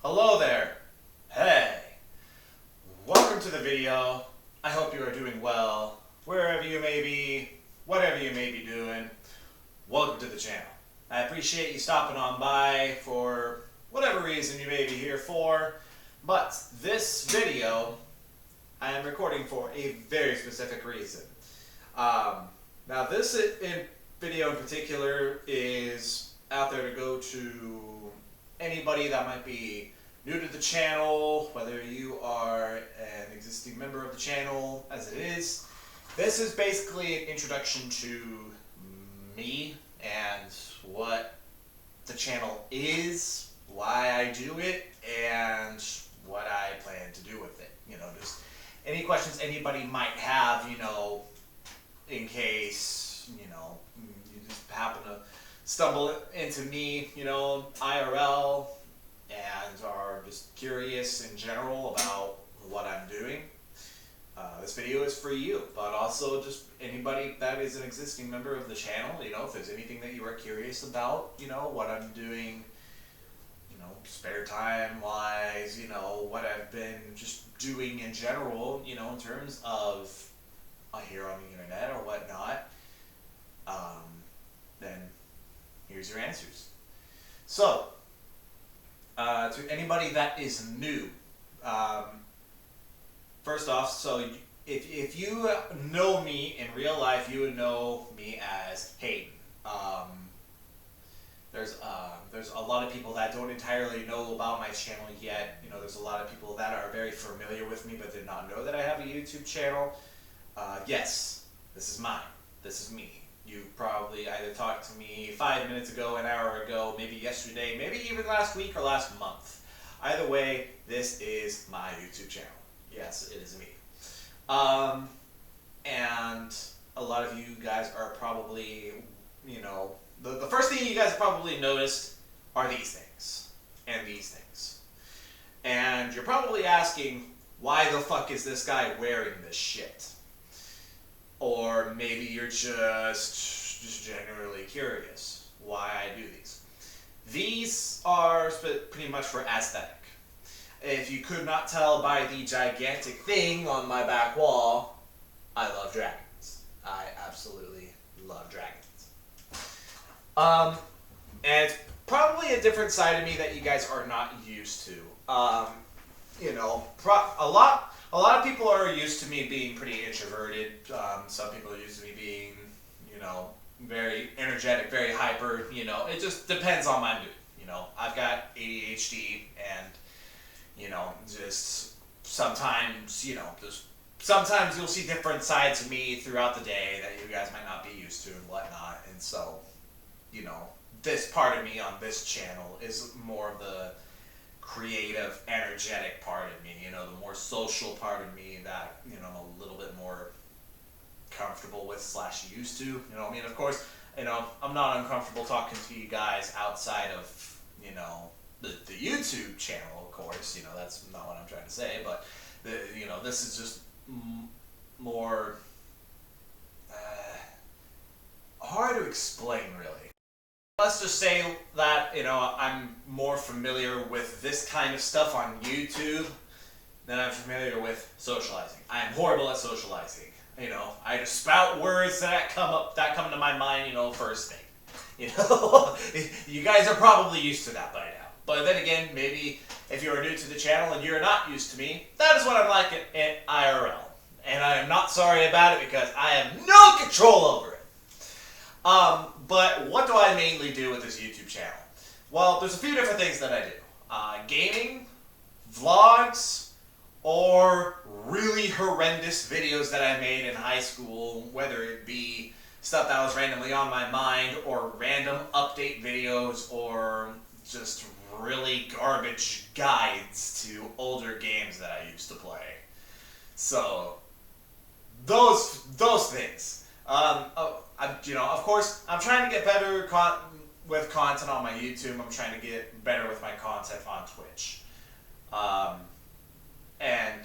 Hello there. Hey. Welcome to the video. I hope you are doing well, wherever you may be, whatever you may be doing. Welcome to the channel. I appreciate you stopping on by for whatever reason you may be here for, but this video I am recording for a very specific reason. Now this video in particular is out there to go to anybody that might be new to the channel, whether you are an existing member of the channel as it is. This is basically an introduction to me and what the channel is, why I do it, and what I plan to do with it. You know, just any questions anybody might have, you know, in case, you know, you just happen to stumble into me, you know, IRL, and are just curious in general about what I'm doing. This video is for you, but also just anybody that is an existing member of the channel. You know, if there's anything that you are curious about, you know, what I'm doing, you know, spare time wise, you know, what I've been just doing in general, you know, in terms of here on the internet or whatnot, then here's your answers. So, to anybody that is new, first off, so if you know me in real life, you would know me as Hayden. There's a lot of people that don't entirely know about my channel yet. You know, there's a lot of people that are very familiar with me but did not know that I have a YouTube channel. Yes, this is mine. This is me. You probably either talked to me 5 minutes ago, an hour ago, maybe yesterday, maybe even last week or last month. Either way, this is my YouTube channel. Yes, it is me. And a lot of you guys are probably, you know, the first thing you guys probably noticed are these things and these things. And you're probably asking, why the fuck is this guy wearing this shit? Or maybe you're just generally curious why I do these. These are pretty much for aesthetic. If you could not tell by the gigantic thing on my back wall, I love dragons. I absolutely love dragons. And probably a different side of me that you guys are not used to. You know, a lot of people are used to me being pretty introverted. Some people are used to me being, you know, very energetic, very hyper. You know, it just depends on my mood. You know, I've got ADHD, and you know, just sometimes, you know, just sometimes you'll see different sides of me throughout the day that you guys might not be used to and whatnot. And so, you know, this part of me on this channel is more of the creative, energetic part of me, you know, the more social part of me that, you know, I'm a little bit more comfortable with / used to, you know, I mean, of course, you know, I'm not uncomfortable talking to you guys outside of, you know, the YouTube channel, of course, you know, that's not what I'm trying to say, but, you know, this is just more hard to explain, really. Let's just say that, you know, I'm more familiar with this kind of stuff on YouTube than I'm familiar with socializing. I am horrible at socializing. You know, I just spout words that come to my mind, you know, first thing. You know, you guys are probably used to that by now. But then again, maybe if you are new to the channel and you're not used to me, that is what I'm like at IRL. And I am not sorry about it because I have no control over it. But what do I mainly do with this YouTube channel? Well, there's a few different things that I do. Gaming, vlogs, or really horrendous videos that I made in high school, whether it be stuff that was randomly on my mind, or random update videos, or just really garbage guides to older games that I used to play. So, those things. You know, of course, I'm trying to get better with content on my YouTube. I'm trying to get better with my content on Twitch. And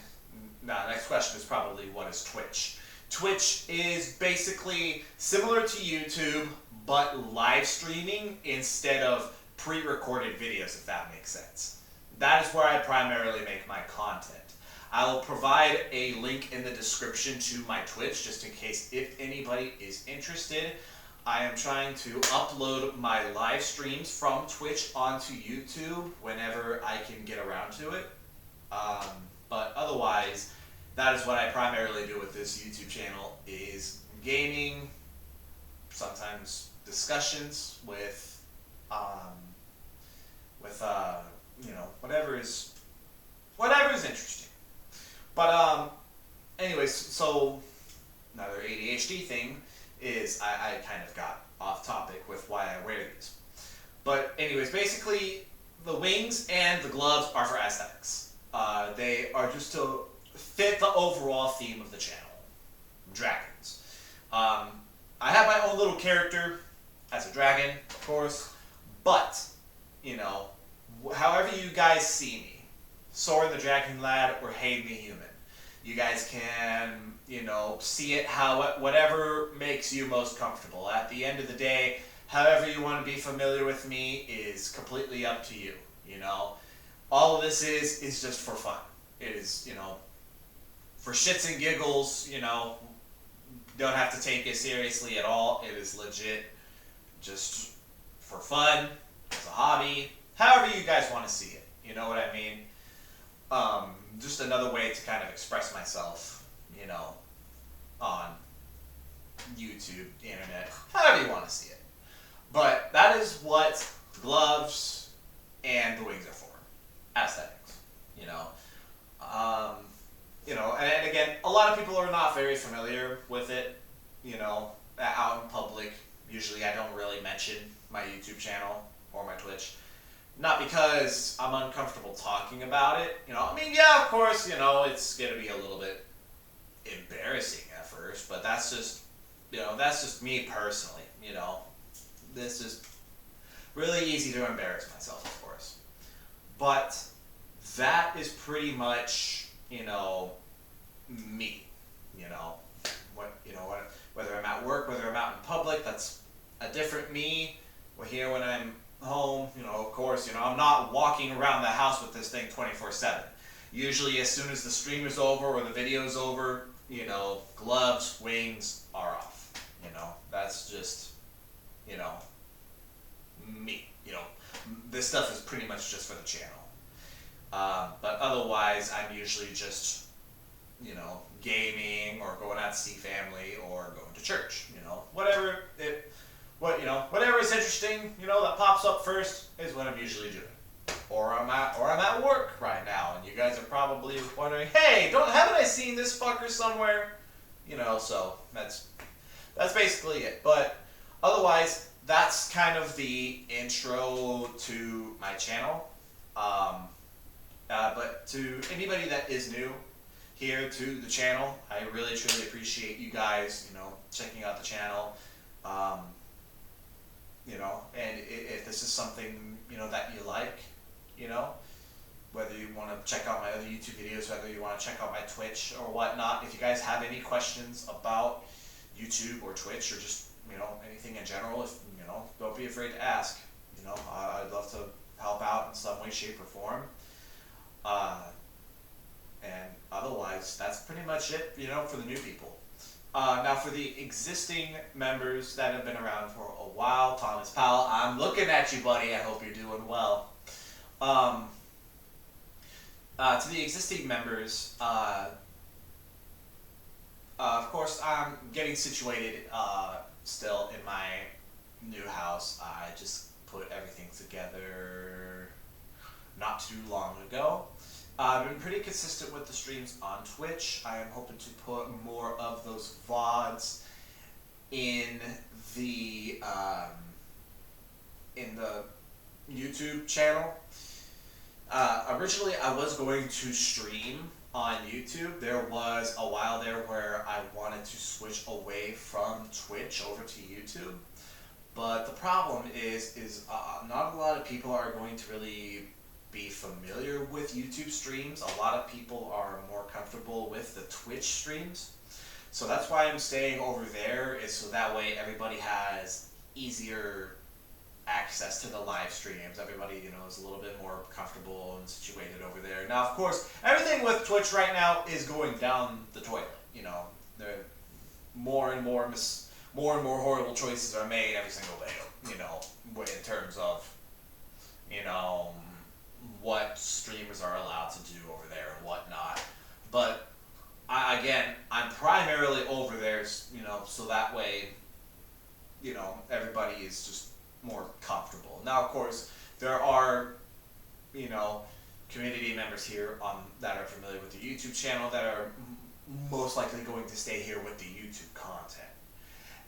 now, the next question is probably, what is Twitch? Twitch is basically similar to YouTube, but live streaming instead of pre-recorded videos, if that makes sense. That is where I primarily make my content. I will provide a link in the description to my Twitch just in case if anybody is interested. I am trying to upload my live streams from Twitch onto YouTube whenever I can get around to it. But otherwise, that is what I primarily do with this YouTube channel, is gaming, sometimes discussions with whatever is interesting. But anyways, so another ADHD thing is I kind of got off topic with why I wear these. But anyways, basically the wings and the gloves are for aesthetics. They are just to fit the overall theme of the channel, dragons. I have my own little character as a dragon, of course, but, you know, however you guys see me, Soren the Dragon Lad or Hayden the Human, you guys can, you know, see it whatever makes you most comfortable. At the end of the day, however you want to be familiar with me is completely up to you, you know. All of this is just for fun. It is, you know, for shits and giggles, you know, don't have to take it seriously at all. It is legit just for fun, as a hobby, however you guys want to see it. You know what I mean? Just another way to kind of express myself, you know, on YouTube, the internet, however you want to see it. But that is what the gloves and the wings are for. Aesthetics, you know. You know, and again, a lot of people are not very familiar with it, you know, out in public. Usually I don't really mention my YouTube channel or my Twitch. Not because I'm uncomfortable talking about it, you know. I mean, yeah, of course, you know, it's going to be a little bit embarrassing at first, but that's just, you know, that's just me personally, you know. This is really easy to embarrass myself, of course. But that is pretty much, you know, me, you know. Whether I'm at work, whether I'm out in public, that's a different me. Well, here when I'm home, you know, of course, you know, I'm not walking around the house with this thing 24/7. Usually as soon as the stream is over or the video is over, you know, gloves, wings are off. You know, that's just, you know, me. You know, this stuff is pretty much just for the channel. But otherwise, I'm usually just, you know, gaming or going out to see family or going to church. You know, whatever is interesting, you know, that pops up first is what I'm usually doing. Or I'm at work right now, and you guys are probably wondering, hey, haven't I seen this fucker somewhere? You know, so that's basically it. But otherwise, that's kind of the intro to my channel. But to anybody that is new here to the channel, I really truly appreciate you guys, you know, checking out the channel. You know, and if this is something, you know, that you like, you know, whether you want to check out my other YouTube videos, whether you want to check out my Twitch or whatnot, if you guys have any questions about YouTube or Twitch or just, you know, anything in general, if, you know, don't be afraid to ask. You know, I'd love to help out in some way, shape, or form. And otherwise, that's pretty much it, you know, for the new people. Now for the existing members that have been around for a while, Thomas Powell, I'm looking at you, buddy. I hope you're doing well. To the existing members, of course, I'm getting situated still in my new house. I just put everything together not too long ago. I've been pretty consistent with the streams on Twitch. I am hoping to put more of those VODs in the YouTube channel. Originally, I was going to stream on YouTube. There was a while there where I wanted to switch away from Twitch over to YouTube. But the problem is not a lot of people are going to really be familiar with YouTube streams. A lot of people are more comfortable with the Twitch streams. So that's why I'm staying over there, is so that way everybody has easier access to the live streams. Everybody, is a little bit more comfortable and situated over there. Now, of course, everything with Twitch right now is going down the toilet. There more and more horrible choices are made every single day. In terms of, what streamers are allowed to do over there and whatnot. But I'm primarily over there, so that way, everybody is just more comfortable. Now, of course, there are, community members here that are familiar with the YouTube channel that are most likely going to stay here with the YouTube content.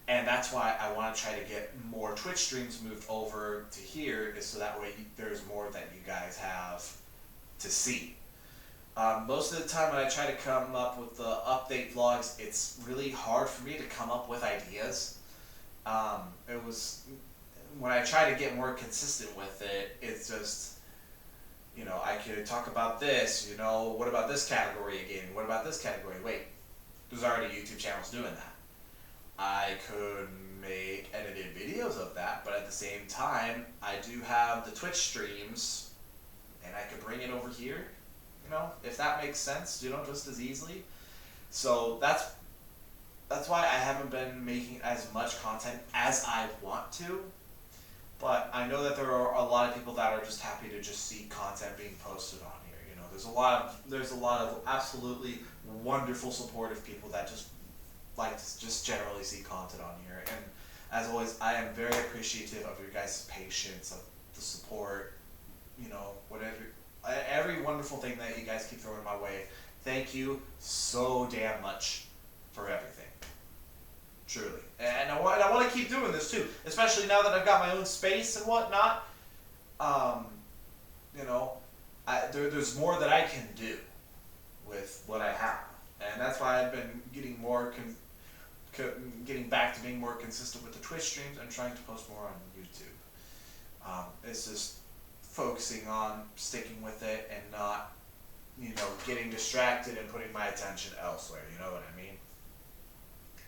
And that's why I want to try to get more Twitch streams moved over to here, is so that way there's more that you guys have to see. Most of the time when I try to come up with the update vlogs, it's really hard for me to come up with ideas. When I try to get more consistent with it, it's just, I could talk about this, what about this category of gaming? What about this category? Wait, there's already YouTube channels doing that. I could make edited videos of that, but at the same time, I do have the Twitch streams, and I could bring it over here, if that makes sense, just as easily. So that's why I haven't been making as much content as I want to. But I know that there are a lot of people that are just happy to just see content being posted on here. There's a lot of absolutely wonderful, supportive people that just like to just generally see content on here. And as always, I am very appreciative of your guys' patience, of the support, every wonderful thing that you guys keep throwing my way. Thank you so damn much for everything. Truly. And I want to keep doing this too, especially now that I've got my own space and whatnot. There's more that I can do with what I have. And that's why I've been getting getting back to being more consistent with the Twitch streams and trying to post more on YouTube. It's just focusing on sticking with it and not, getting distracted and putting my attention elsewhere. You know what I mean?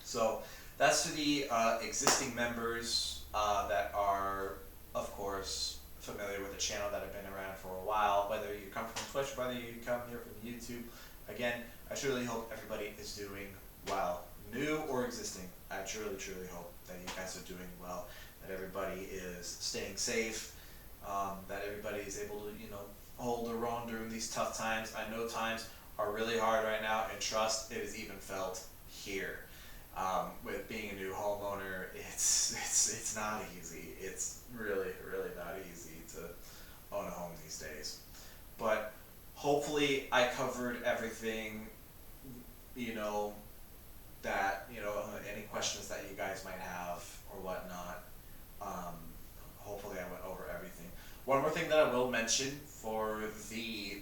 So that's to the existing members that are, of course, familiar with the channel, that have been around for a while, whether you come from Twitch, whether you come here from YouTube. Again, I truly hope everybody is doing well, new or existing. I truly, truly hope that you guys are doing well, that everybody is staying safe, that everybody is able to, hold their own during these tough times. I know times are really hard right now, and trust, it is even felt here. With being a new homeowner, it's not easy. It's really, really not easy to own a home these days. But hopefully I covered everything, that, any questions that you guys might have or whatnot. Hopefully I went over everything. One more thing that I will mention for the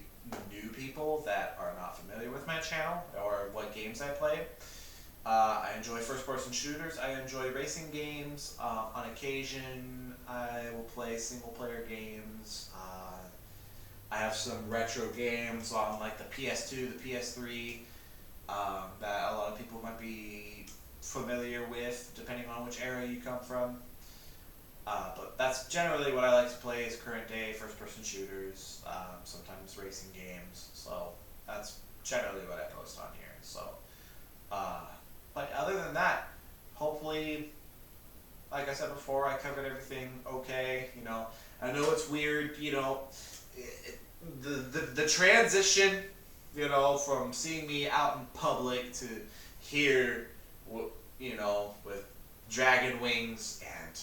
new people that are not familiar with my channel or what games I play. I enjoy first-person shooters. I enjoy racing games. On occasion, I will play single-player games. I have some retro games on like the PS2, the PS3, that a lot of people might be familiar with, depending on which area you come from. But that's generally what I like to play, is current day first-person shooters, sometimes racing games. So that's generally what I post on here. So. But other than that, hopefully, like I said before, I covered everything okay. I know it's weird, the transition, from seeing me out in public to here, with dragon wings and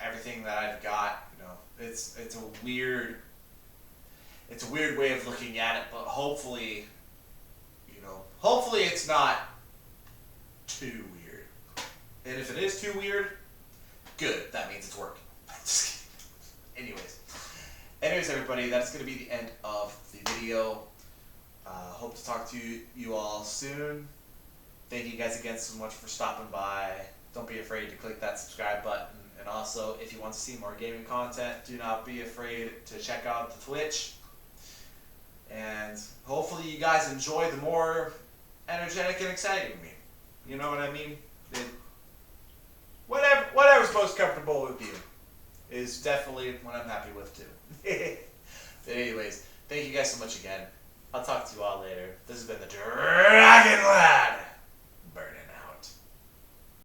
everything that I've got, it's a weird way of looking at it, but hopefully it's not too weird. And if it is too weird, good. That means it's working. Anyways, everybody, that's going to be the end of the video. Hope to talk to you all soon. Thank you guys again so much for stopping by. Don't be afraid to click that subscribe button. And also, if you want to see more gaming content, do not be afraid to check out the Twitch. And hopefully you guys enjoy the more energetic and exciting me. You know what I mean? Whatever whatever's most comfortable with you is definitely what I'm happy with too. But anyways, thank you guys so much again. I'll talk to you all later. This has been the